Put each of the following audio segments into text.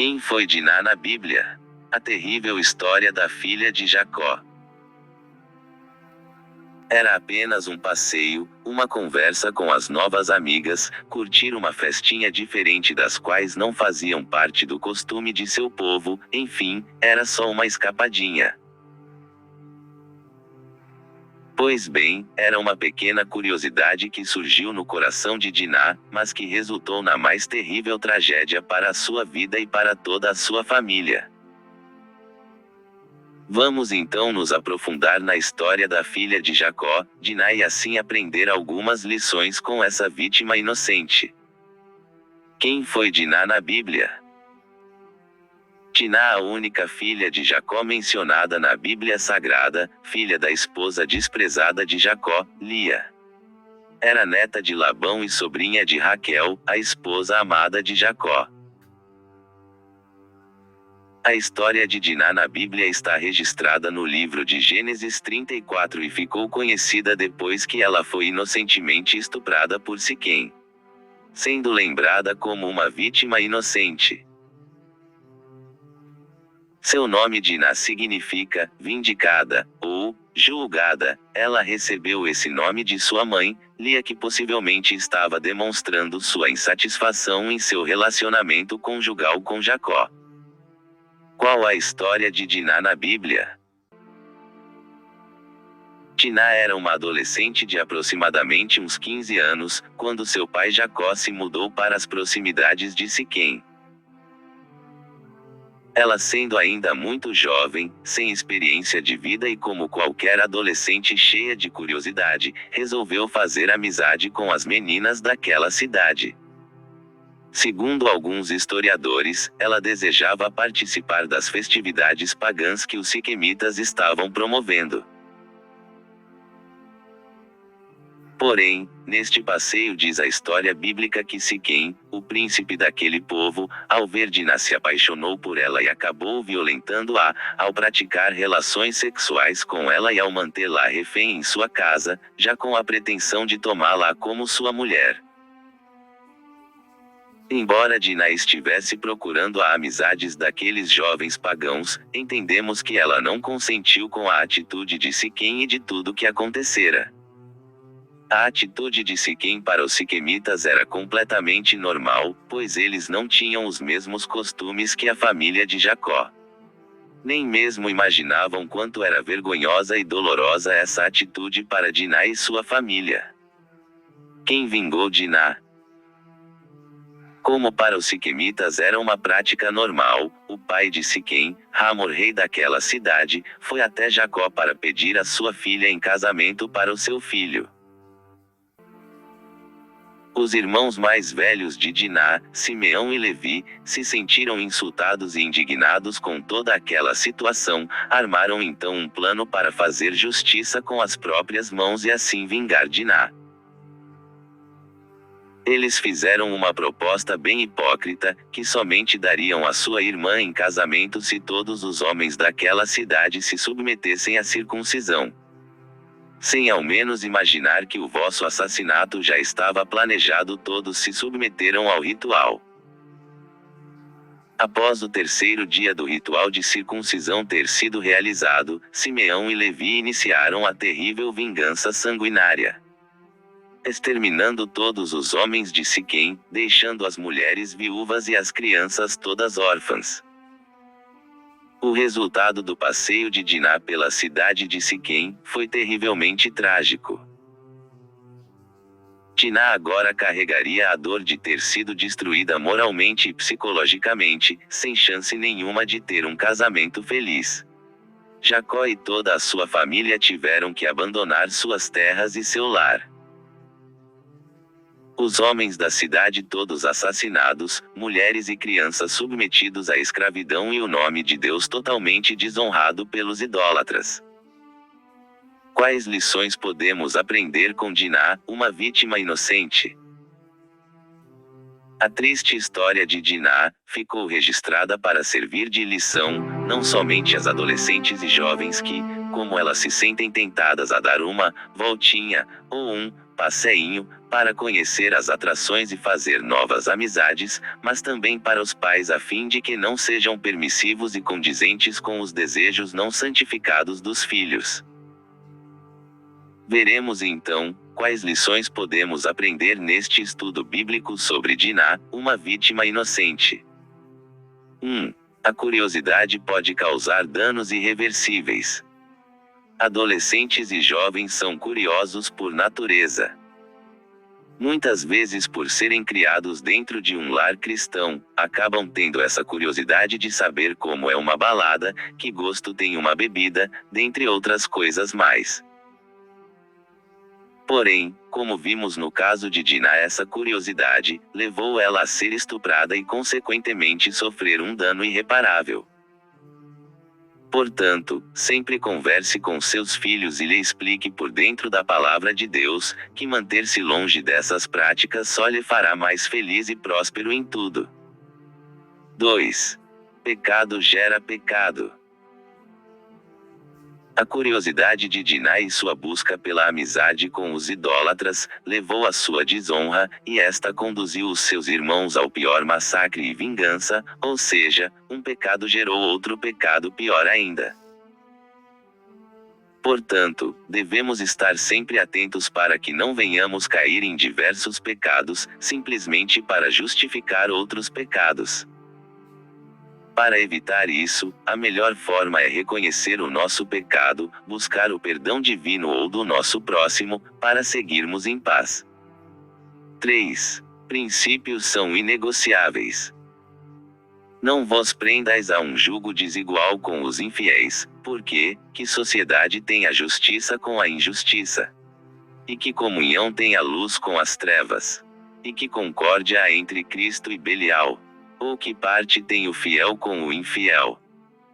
Quem foi Diná na Bíblia? A terrível história da filha de Jacó. Era apenas um passeio, uma conversa com as novas amigas, curtir uma festinha diferente das quais não faziam parte do costume de seu povo, enfim, era só uma escapadinha. Pois bem, era uma pequena curiosidade que surgiu no coração de Diná, mas que resultou na mais terrível tragédia para a sua vida e para toda a sua família. Vamos então nos aprofundar na história da filha de Jacó, Diná, e assim aprender algumas lições com essa vítima inocente. Quem foi Diná na Bíblia? Diná, a única filha de Jacó mencionada na Bíblia Sagrada, filha da esposa desprezada de Jacó, Lia. Era neta de Labão e sobrinha de Raquel, a esposa amada de Jacó. A história de Diná na Bíblia está registrada no livro de Gênesis 34 e ficou conhecida depois que ela foi inocentemente estuprada por Siquém, sendo lembrada como uma vítima inocente. Seu nome Diná significa vindicada ou julgada. Ela recebeu esse nome de sua mãe, Lia, que possivelmente estava demonstrando sua insatisfação em seu relacionamento conjugal com Jacó. Qual a história de Diná na Bíblia? Diná era uma adolescente de aproximadamente uns 15 anos, quando seu pai Jacó se mudou para as proximidades de Siquém. Ela, sendo ainda muito jovem, sem experiência de vida e como qualquer adolescente cheia de curiosidade, resolveu fazer amizade com as meninas daquela cidade. Segundo alguns historiadores, ela desejava participar das festividades pagãs que os siquemitas estavam promovendo. Porém, neste passeio diz a história bíblica que Siquém, o príncipe daquele povo, ao ver Diná se apaixonou por ela e acabou violentando-a, ao praticar relações sexuais com ela e ao mantê-la refém em sua casa, já com a pretensão de tomá-la como sua mulher. Embora Diná estivesse procurando a amizades daqueles jovens pagãos, entendemos que ela não consentiu com a atitude de Siquém e de tudo que acontecera. A atitude de Siquém para os siquemitas era completamente normal, pois eles não tinham os mesmos costumes que a família de Jacó. Nem mesmo imaginavam quanto era vergonhosa e dolorosa essa atitude para Diná e sua família. Quem vingou Diná? Como para os siquemitas era uma prática normal, o pai de Siquém, Hamor, rei daquela cidade, foi até Jacó para pedir a sua filha em casamento para o seu filho. Os irmãos mais velhos de Diná, Simeão e Levi, se sentiram insultados e indignados com toda aquela situação, armaram então um plano para fazer justiça com as próprias mãos e assim vingar Diná. Eles fizeram uma proposta bem hipócrita, que somente dariam a sua irmã em casamento se todos os homens daquela cidade se submetessem à circuncisão. Sem ao menos imaginar que o vosso assassinato já estava planejado, todos se submeteram ao ritual. Após o terceiro dia do ritual de circuncisão ter sido realizado, Simeão e Levi iniciaram a terrível vingança sanguinária, exterminando todos os homens de Siquém, deixando as mulheres viúvas e as crianças todas órfãs. O resultado do passeio de Diná pela cidade de Siquém foi terrivelmente trágico. Diná agora carregaria a dor de ter sido destruída moralmente e psicologicamente, sem chance nenhuma de ter um casamento feliz. Jacó e toda a sua família tiveram que abandonar suas terras e seu lar. Os homens da cidade todos assassinados, mulheres e crianças submetidos à escravidão e o nome de Deus totalmente desonrado pelos idólatras. Quais lições podemos aprender com Diná, uma vítima inocente? A triste história de Diná ficou registrada para servir de lição, não somente às adolescentes e jovens que, como elas se sentem tentadas a dar uma voltinha, ou passeinho, para conhecer as atrações e fazer novas amizades, mas também para os pais a fim de que não sejam permissivos e condizentes com os desejos não santificados dos filhos. Veremos então, quais lições podemos aprender neste estudo bíblico sobre Diná, uma vítima inocente. 1. A curiosidade pode causar danos irreversíveis. Adolescentes e jovens são curiosos por natureza. Muitas vezes, por serem criados dentro de um lar cristão, acabam tendo essa curiosidade de saber como é uma balada, que gosto tem uma bebida, dentre outras coisas mais. Porém, como vimos no caso de Diná, essa curiosidade levou ela a ser estuprada e consequentemente sofrer um dano irreparável. Portanto, sempre converse com seus filhos e lhe explique por dentro da palavra de Deus, que manter-se longe dessas práticas só lhe fará mais feliz e próspero em tudo. 2. Pecado gera pecado. A curiosidade de Diná e sua busca pela amizade com os idólatras, levou à sua desonra, e esta conduziu os seus irmãos ao pior massacre e vingança, ou seja, um pecado gerou outro pecado pior ainda. Portanto, devemos estar sempre atentos para que não venhamos cair em diversos pecados, simplesmente para justificar outros pecados. Para evitar isso, a melhor forma é reconhecer o nosso pecado, buscar o perdão divino ou do nosso próximo, para seguirmos em paz. 3. Princípios são inegociáveis. Não vos prendais a um jugo desigual com os infiéis, porque que sociedade tem a justiça com a injustiça? E que comunhão tem a luz com as trevas? E que concórdia há entre Cristo e Belial? Ou que parte tem o fiel com o infiel?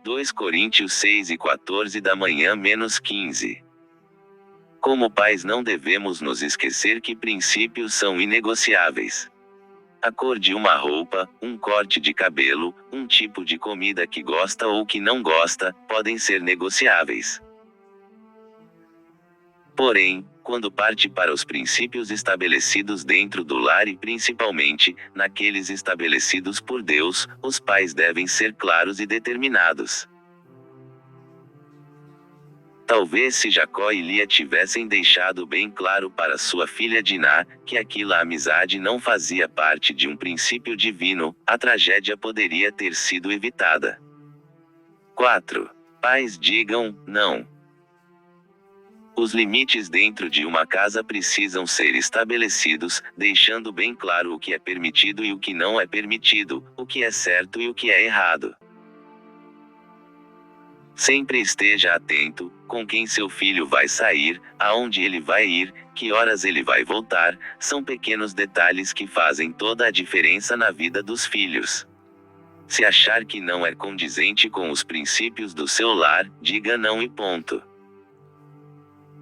2 Coríntios 6:14 da manhã -15. Como pais não devemos nos esquecer que princípios são inegociáveis. A cor de uma roupa, um corte de cabelo, um tipo de comida que gosta ou que não gosta, podem ser negociáveis. Porém, quando parte para os princípios estabelecidos dentro do lar e principalmente, naqueles estabelecidos por Deus, os pais devem ser claros e determinados. Talvez se Jacó e Lia tivessem deixado bem claro para sua filha Diná, que aquela amizade não fazia parte de um princípio divino, a tragédia poderia ter sido evitada. 4. Pais digam não. Os limites dentro de uma casa precisam ser estabelecidos, deixando bem claro o que é permitido e o que não é permitido, o que é certo e o que é errado. Sempre esteja atento, com quem seu filho vai sair, aonde ele vai ir, que horas ele vai voltar, são pequenos detalhes que fazem toda a diferença na vida dos filhos. Se achar que não é condizente com os princípios do seu lar, diga não e ponto.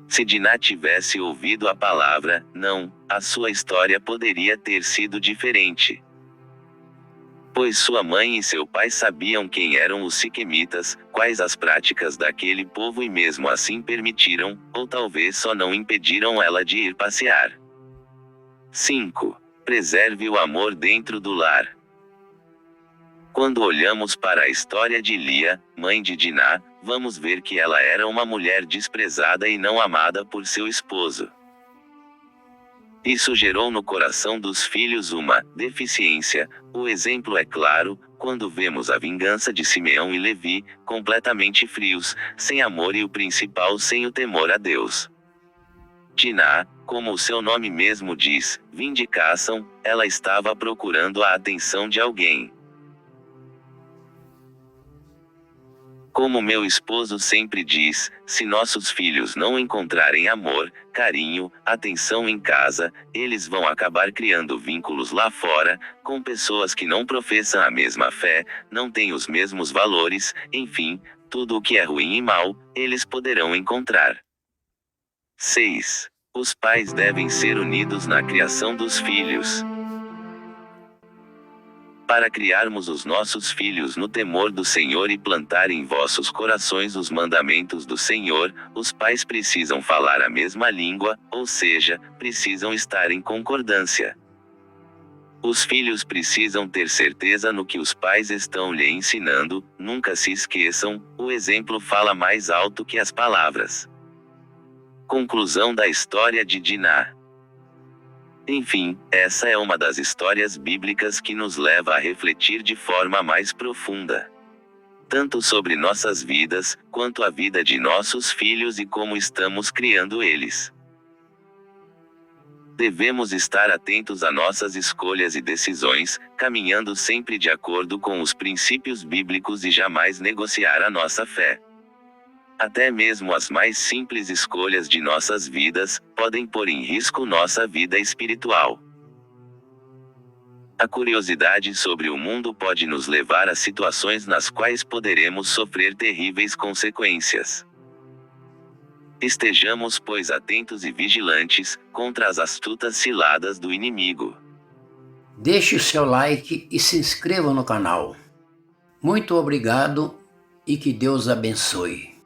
Se Diná tivesse ouvido a palavra não, a sua história poderia ter sido diferente. Pois sua mãe e seu pai sabiam quem eram os siquemitas, quais as práticas daquele povo e mesmo assim permitiram, ou talvez só não impediram ela de ir passear. 5. Preserve o amor dentro do lar. Quando olhamos para a história de Lia, mãe de Diná, vamos ver que ela era uma mulher desprezada e não amada por seu esposo. Isso gerou no coração dos filhos uma deficiência. O exemplo é claro, quando vemos a vingança de Simeão e Levi, completamente frios, sem amor e o principal sem o temor a Deus. Diná, como o seu nome mesmo diz, vindicação, ela estava procurando a atenção de alguém. Como meu esposo sempre diz, se nossos filhos não encontrarem amor, carinho, atenção em casa, eles vão acabar criando vínculos lá fora, com pessoas que não professam a mesma fé, não têm os mesmos valores, enfim, tudo o que é ruim e mal, eles poderão encontrar. 6. Os pais devem ser unidos na criação dos filhos. Para criarmos os nossos filhos no temor do Senhor e plantar em vossos corações os mandamentos do Senhor, os pais precisam falar a mesma língua, ou seja, precisam estar em concordância. Os filhos precisam ter certeza no que os pais estão lhe ensinando, nunca se esqueçam, o exemplo fala mais alto que as palavras. Conclusão da história de Diná. Enfim, essa é uma das histórias bíblicas que nos leva a refletir de forma mais profunda. Tanto sobre nossas vidas, quanto a vida de nossos filhos e como estamos criando eles. Devemos estar atentos a nossas escolhas e decisões, caminhando sempre de acordo com os princípios bíblicos e jamais negociar a nossa fé. Até mesmo as mais simples escolhas de nossas vidas podem pôr em risco nossa vida espiritual. A curiosidade sobre o mundo pode nos levar a situações nas quais poderemos sofrer terríveis consequências. Estejamos, pois, atentos e vigilantes contra as astutas ciladas do inimigo. Deixe o seu like e se inscreva no canal. Muito obrigado e que Deus abençoe.